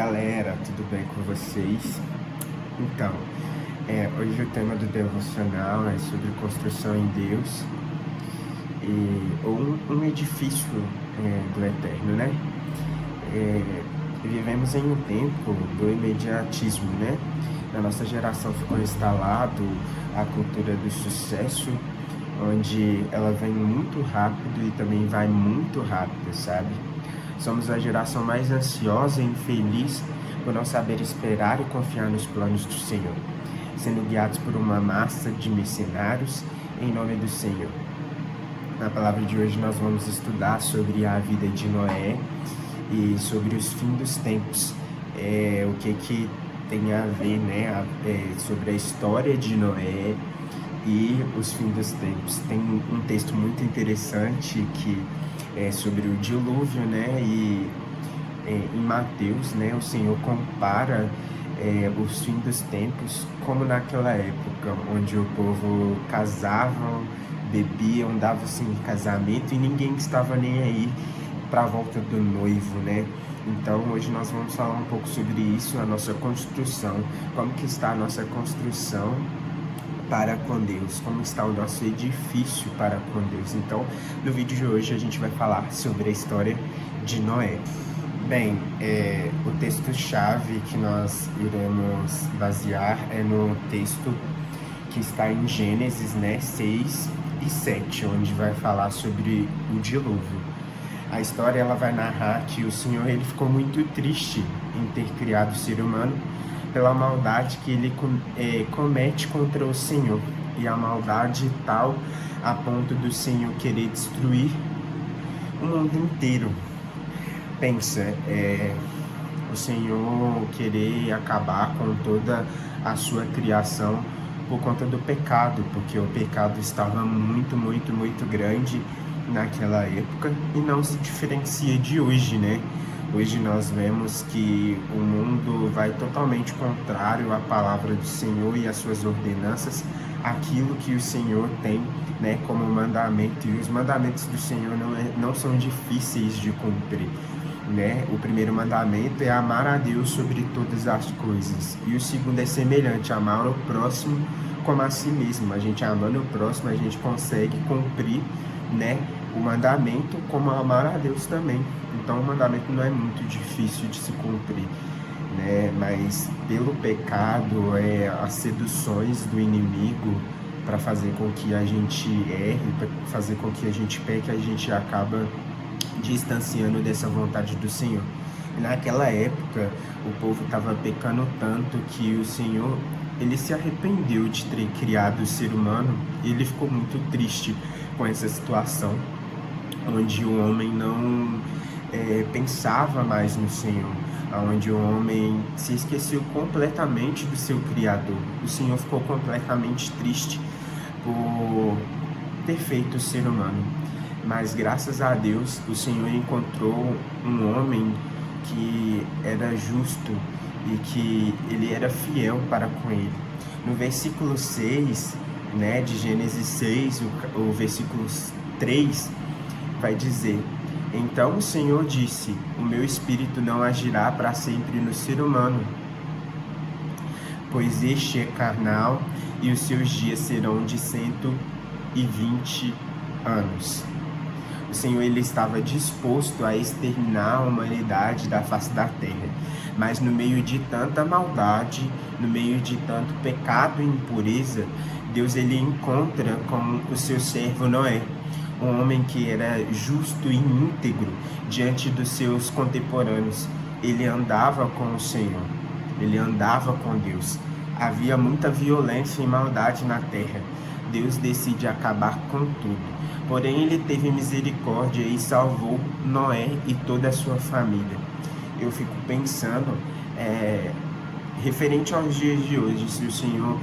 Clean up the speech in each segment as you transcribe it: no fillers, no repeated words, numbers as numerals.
galera, tudo bem com vocês? Então, hoje o tema do devocional é sobre construção em Deus ou um edifício do Eterno, né? Vivemos em um tempo do imediatismo, né? Na nossa geração ficou instalado a cultura do sucesso, onde ela vem muito rápido e também vai muito rápido, sabe? Somos a geração mais ansiosa e infeliz por não saber esperar e confiar nos planos do Senhor, sendo guiados por uma massa de mercenários em nome do Senhor. Na palavra de hoje nós vamos estudar sobre a vida de Noé e sobre os fins dos tempos, o que tem a ver, né, sobre a história de Noé e os fins dos tempos. Tem um texto muito interessante que é sobre o dilúvio, né, e em Mateus, né, o Senhor compara os fins dos tempos como naquela época, onde o povo casava, bebiam, davam-se em casamento e ninguém estava nem aí para a volta do noivo, né? Então hoje nós vamos falar um pouco sobre isso, a nossa construção, como que está a nossa construção para com Deus, como está o nosso edifício para com Deus. Então, no vídeo de hoje a gente vai falar sobre a história de Noé. Bem, o texto-chave que nós iremos basear é no texto que está em Gênesis, né, 6 e 7, onde vai falar sobre o dilúvio. A história ela vai narrar que o Senhor ele ficou muito triste em ter criado o ser humano pela maldade que ele comete contra o Senhor, e a maldade tal a ponto do Senhor querer destruir o mundo inteiro. Pensa, o Senhor querer acabar com toda a sua criação por conta do pecado, porque o pecado estava muito, muito, muito grande naquela época e não se diferencia de hoje, né? Hoje nós vemos que o mundo vai totalmente contrário à palavra do Senhor e às suas ordenanças, aquilo que o Senhor tem, né, como mandamento. E os mandamentos do Senhor não são difíceis de cumprir, né? O primeiro mandamento é amar a Deus sobre todas as coisas. E o segundo é semelhante, amar o próximo como a si mesmo. A gente amando o próximo, a gente consegue cumprir, né, o mandamento como amar a Deus também. Então o mandamento não é muito difícil de se cumprir, né? Mas pelo pecado, as seduções do inimigo para fazer com que a gente erre, para fazer com que a gente peque, a gente acaba distanciando dessa vontade do Senhor. E naquela época o povo estava pecando tanto que o Senhor ele se arrependeu de ter criado o ser humano e ele ficou muito triste com essa situação, onde o homem não pensava mais no Senhor, onde o homem se esqueceu completamente do seu Criador. O Senhor ficou completamente triste por ter feito o ser humano, mas graças a Deus o Senhor encontrou um homem que era justo e que ele era fiel para com ele. No versículo 6, né, de Gênesis 6, o versículo 3 vai dizer: então o Senhor disse, o meu espírito não agirá para sempre no ser humano, pois este é carnal e os seus dias serão de 120 anos. O Senhor ele estava disposto a exterminar a humanidade da face da terra, mas no meio de tanta maldade, no meio de tanto pecado e impureza, Deus ele encontra com o seu servo Noé, um homem que era justo e íntegro diante dos seus contemporâneos. Ele andava com o Senhor, ele andava com Deus. Havia muita violência e maldade na terra. Deus decide acabar com tudo. Porém, ele teve misericórdia e salvou Noé e toda a sua família. Eu fico pensando, referente aos dias de hoje, se o Senhor...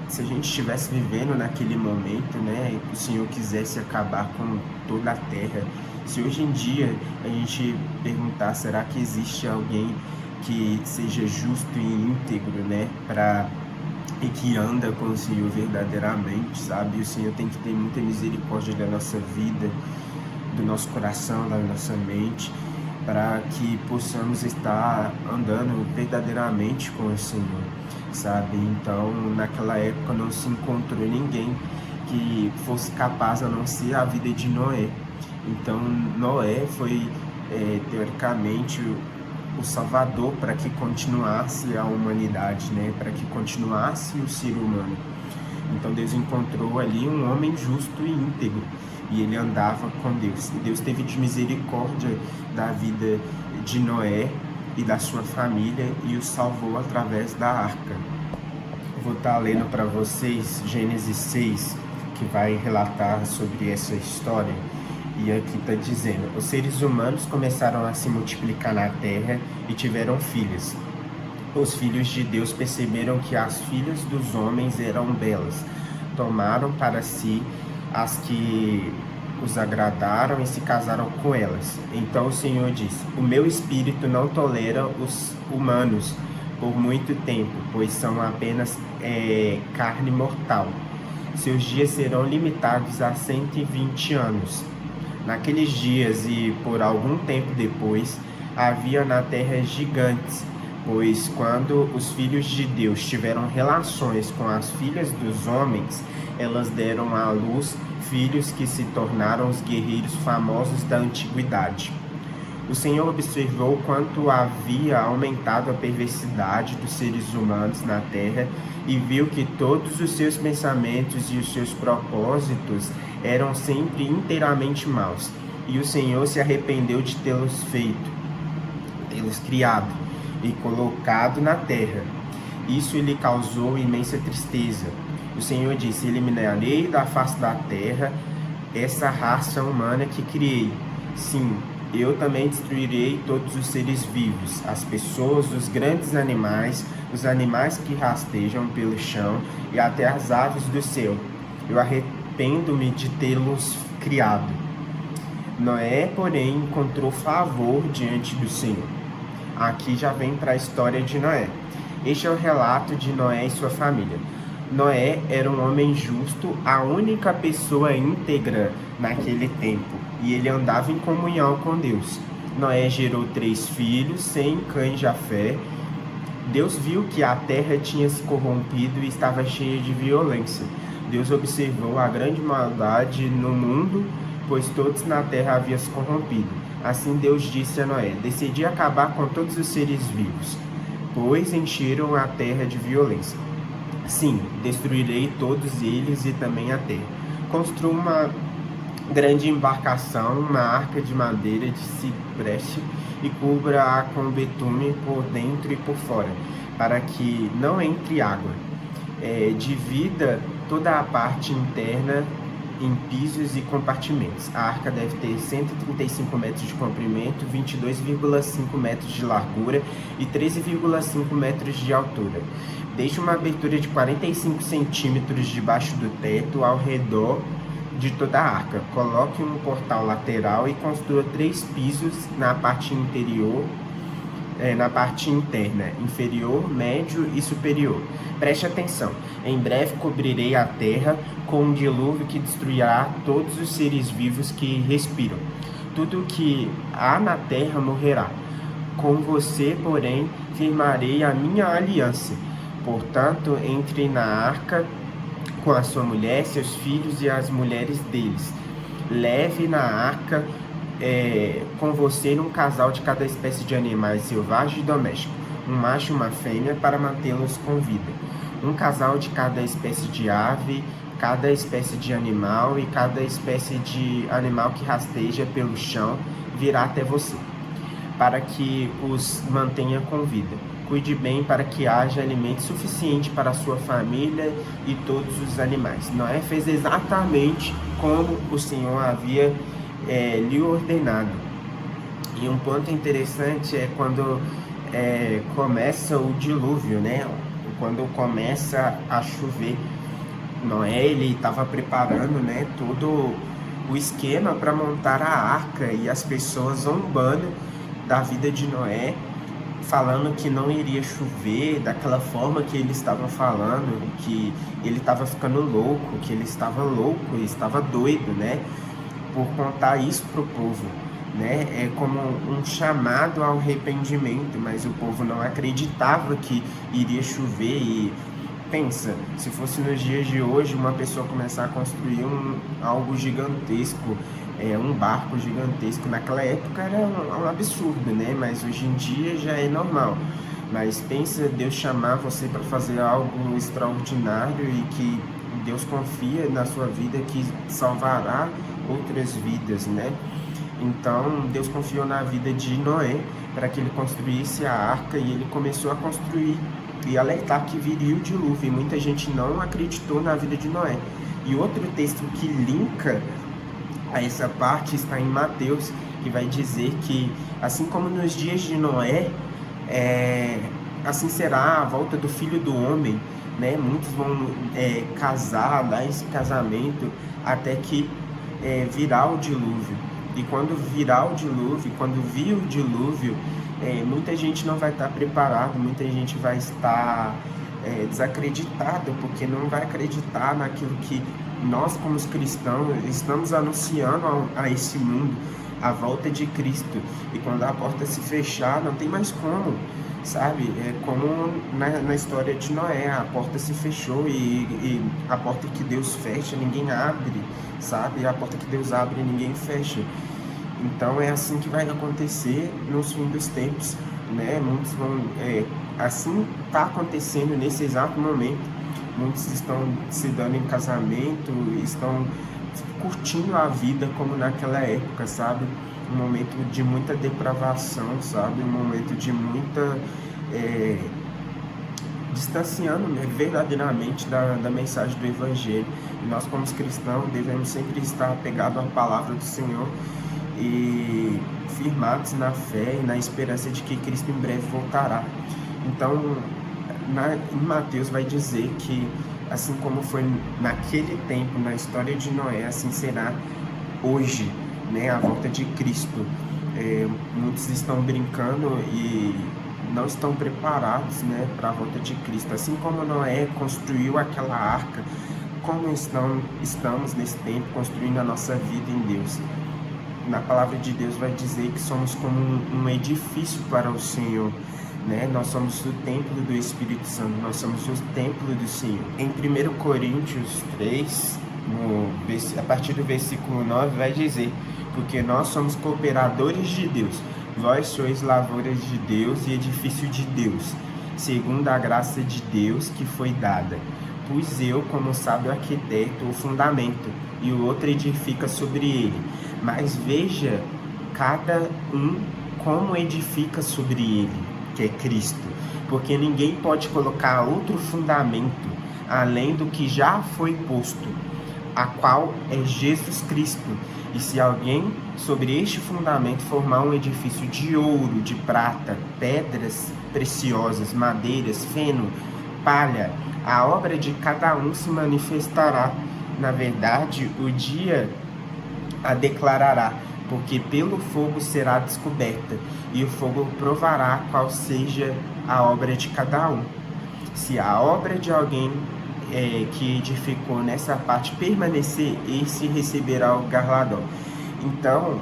se a gente estivesse vivendo naquele momento, né, o Senhor quisesse acabar com toda a terra, se hoje em dia a gente perguntar, será que existe alguém que seja justo e íntegro, né, e que anda com o Senhor verdadeiramente, sabe? O Senhor tem que ter muita misericórdia da nossa vida, do nosso coração, da nossa mente, para que possamos estar andando verdadeiramente com o Senhor, sabe? Então, naquela época não se encontrou ninguém que fosse capaz a não ser a vida de Noé. Então, Noé foi, teoricamente, o salvador para que continuasse a humanidade, né? Para que continuasse o ser humano. Então Deus encontrou ali um homem justo e íntegro, e ele andava com Deus. E Deus teve de misericórdia da vida de Noé e da sua família e o salvou através da arca. Vou estar lendo para vocês Gênesis 6, que vai relatar sobre essa história. E aqui está dizendo: os seres humanos começaram a se multiplicar na terra e tiveram filhos. Os filhos de Deus perceberam que as filhas dos homens eram belas. Tomaram para si as que os agradaram e se casaram com elas. Então o Senhor disse: o meu espírito não tolera os humanos por muito tempo, pois são apenas carne mortal. Seus dias serão limitados a 120 anos. Naqueles dias e por algum tempo depois, havia na terra gigantes, pois quando os filhos de Deus tiveram relações com as filhas dos homens, elas deram à luz filhos que se tornaram os guerreiros famosos da antiguidade. O Senhor observou quanto havia aumentado a perversidade dos seres humanos na terra e viu que todos os seus pensamentos e os seus propósitos eram sempre inteiramente maus. E o Senhor se arrependeu de tê-los criado e colocado na terra. Isso lhe causou imensa tristeza. O Senhor disse: eliminarei da face da terra essa raça humana que criei. Sim, eu também destruirei todos os seres vivos, as pessoas, os grandes animais, os animais que rastejam pelo chão e até as aves do céu. Eu arrependo-me de tê-los criado. Noé, porém, encontrou favor diante do Senhor. Aqui já vem para a história de Noé. Este é o relato de Noé e sua família. Noé era um homem justo, a única pessoa íntegra naquele tempo, e ele andava em comunhão com Deus. Noé gerou 3 filhos, Sem, Cã e Jafé. Deus viu que a terra tinha se corrompido e estava cheia de violência. Deus observou a grande maldade no mundo, pois todos na terra haviam se corrompido. Assim Deus disse a Noé: decidi acabar com todos os seres vivos, pois encheram a terra de violência. Sim, destruirei todos eles e também a terra. Construa uma grande embarcação, uma arca de madeira de cipreste, e cubra-a com betume por dentro e por fora, para que não entre água. Divida toda a parte interna em pisos e compartimentos. A arca deve ter 135 metros de comprimento, 22,5 metros de largura e 13,5 metros de altura. Deixe uma abertura de 45 centímetros debaixo do teto ao redor de toda a arca. Coloque um portal lateral e construa 3 pisos na parte interior, na parte interna, inferior, médio e superior. Preste atenção: em breve cobrirei a terra com um dilúvio que destruirá todos os seres vivos que respiram. Tudo que há na terra morrerá. Com você, porém, firmarei a minha aliança. Portanto, entre na arca com a sua mulher, seus filhos e as mulheres deles. Leve na arca com você um casal de cada espécie de animais selvagens e domésticos, um macho e uma fêmea, para mantê-los com vida. Um casal de cada espécie de ave, cada espécie de animal e cada espécie de animal que rasteja pelo chão virá até você, para que os mantenha com vida. Cuide bem para que haja alimento suficiente para a sua família e todos os animais. Noé fez exatamente como o Senhor havia lhe ordenado. E um ponto interessante é quando começa o dilúvio, né? Quando começa a chover. Noé, ele estava preparando, né, todo o esquema para montar a arca, e as pessoas zombando da vida de Noé, falando que não iria chover daquela forma que ele estava falando, que ele estava ficando louco, que ele estava louco, estava doido, né, por contar isso pro povo. né? É como um chamado ao arrependimento, mas o povo não acreditava que iria chover. E pensa, se fosse nos dias de hoje, uma pessoa começar a construir algo gigantesco, um barco gigantesco, naquela época era um absurdo, né? Mas hoje em dia já é normal. Mas pensa Deus chamar você para fazer algo extraordinário e que Deus confia na sua vida que salvará outras vidas, né? Então Deus confiou na vida de Noé para que ele construísse a arca, e ele começou a construir e alertar que viria o dilúvio, e muita gente não acreditou na vida de Noé. E outro texto que linka a essa parte está em Mateus, que vai dizer que assim como nos dias de Noé, assim será a volta do Filho do Homem, né? Muitos vão casar, dar esse casamento até que virá o dilúvio. E quando virá o dilúvio, quando vir o dilúvio, muita gente não vai estar preparada, muita gente vai estar desacreditada, porque não vai acreditar naquilo que nós, como cristãos, estamos anunciando a esse mundo, a volta de Cristo. E quando a porta se fechar, não tem mais como, sabe? É como na história de Noé, a porta se fechou, e a porta que Deus fecha, ninguém abre, sabe? A porta que Deus abre, ninguém fecha. Então é assim que vai acontecer nos fins dos tempos, né? Muitos vão, assim está acontecendo nesse exato momento. Muitos estão se dando em casamento, estão curtindo a vida como naquela época, sabe? Um momento de muita depravação, sabe? Um momento de muita distanciando verdadeiramente da mensagem do Evangelho. E nós, como cristãos, devemos sempre estar apegados à palavra do Senhor e firmados na fé e na esperança de que Cristo em breve voltará. Então, em Mateus vai dizer que, assim como foi naquele tempo, na história de Noé, assim será hoje, né, a volta de Cristo. Muitos estão brincando e não estão preparados, né, para a volta de Cristo. Assim como Noé construiu aquela arca, como estamos nesse tempo construindo a nossa vida em Deus. Na palavra de Deus vai dizer que somos como um edifício para o Senhor, né? Nós somos o templo do Espírito Santo, nós somos o templo do Senhor. Em 1 Coríntios 3, a partir do versículo 9, vai dizer: porque nós somos cooperadores de Deus, vós sois lavouras de Deus e edifício de Deus, segundo a graça de Deus que foi dada. Pus eu, como sábio arquiteto, o fundamento, e o outro edifica sobre ele. Mas veja cada um como edifica sobre ele, que é Cristo. Porque ninguém pode colocar outro fundamento além do que já foi posto, a qual é Jesus Cristo. E se alguém sobre este fundamento formar um edifício de ouro, de prata, pedras preciosas, madeiras, feno, palha, a obra de cada um se manifestará. Na verdade, o dia a declarará, porque pelo fogo será descoberta, e o fogo provará qual seja a obra de cada um. Se a obra de alguém que edificou nessa parte permanecer, esse receberá o galardão. Então,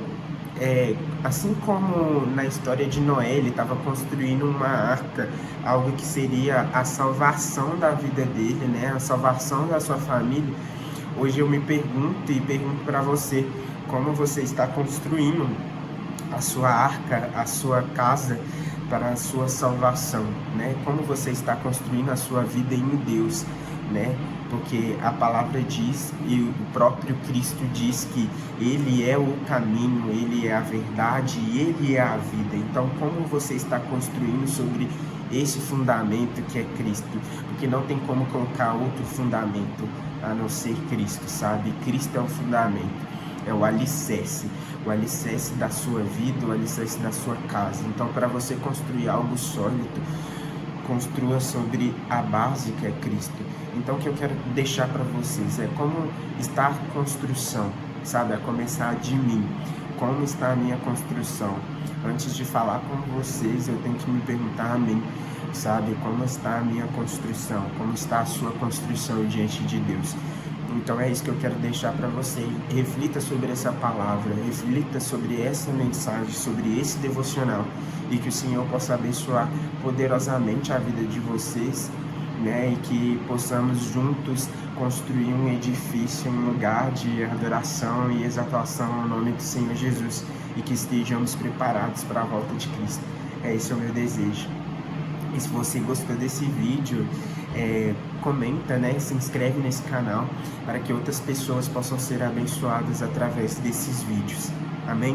assim como na história de Noé, ele estava construindo uma arca, algo que seria a salvação da vida dele, né? A salvação da sua família. Hoje eu me pergunto e pergunto para você, como você está construindo a sua arca, a sua casa para a sua salvação, né? Como você está construindo a sua vida em Deus, né? Porque a palavra diz, e o próprio Cristo diz, que Ele é o caminho, Ele é a verdade e Ele é a vida. Então, como você está construindo sobre esse fundamento que é Cristo? Porque não tem como colocar outro fundamento a não ser Cristo, sabe? Cristo é o fundamento, é o alicerce da sua vida, o alicerce da sua casa. Então, para você construir algo sólido, construa sobre a base que é Cristo. Então, o que eu quero deixar para vocês é como está a construção, sabe? A começar de mim. Como está a minha construção? Antes de falar com vocês, eu tenho que me perguntar a mim, sabe? Como está a minha construção? Como está a sua construção diante de Deus? Então é isso que eu quero deixar para você. Reflita sobre essa palavra, reflita sobre essa mensagem, sobre esse devocional, e que o Senhor possa abençoar poderosamente a vida de vocês, né? E que possamos juntos construir um edifício, um lugar de adoração e exaltação ao nome do Senhor Jesus, e que estejamos preparados para a volta de Cristo. Esse é o meu desejo. E se você gostou desse vídeo, comenta, né? Se inscreve nesse canal para que outras pessoas possam ser abençoadas através desses vídeos. Amém?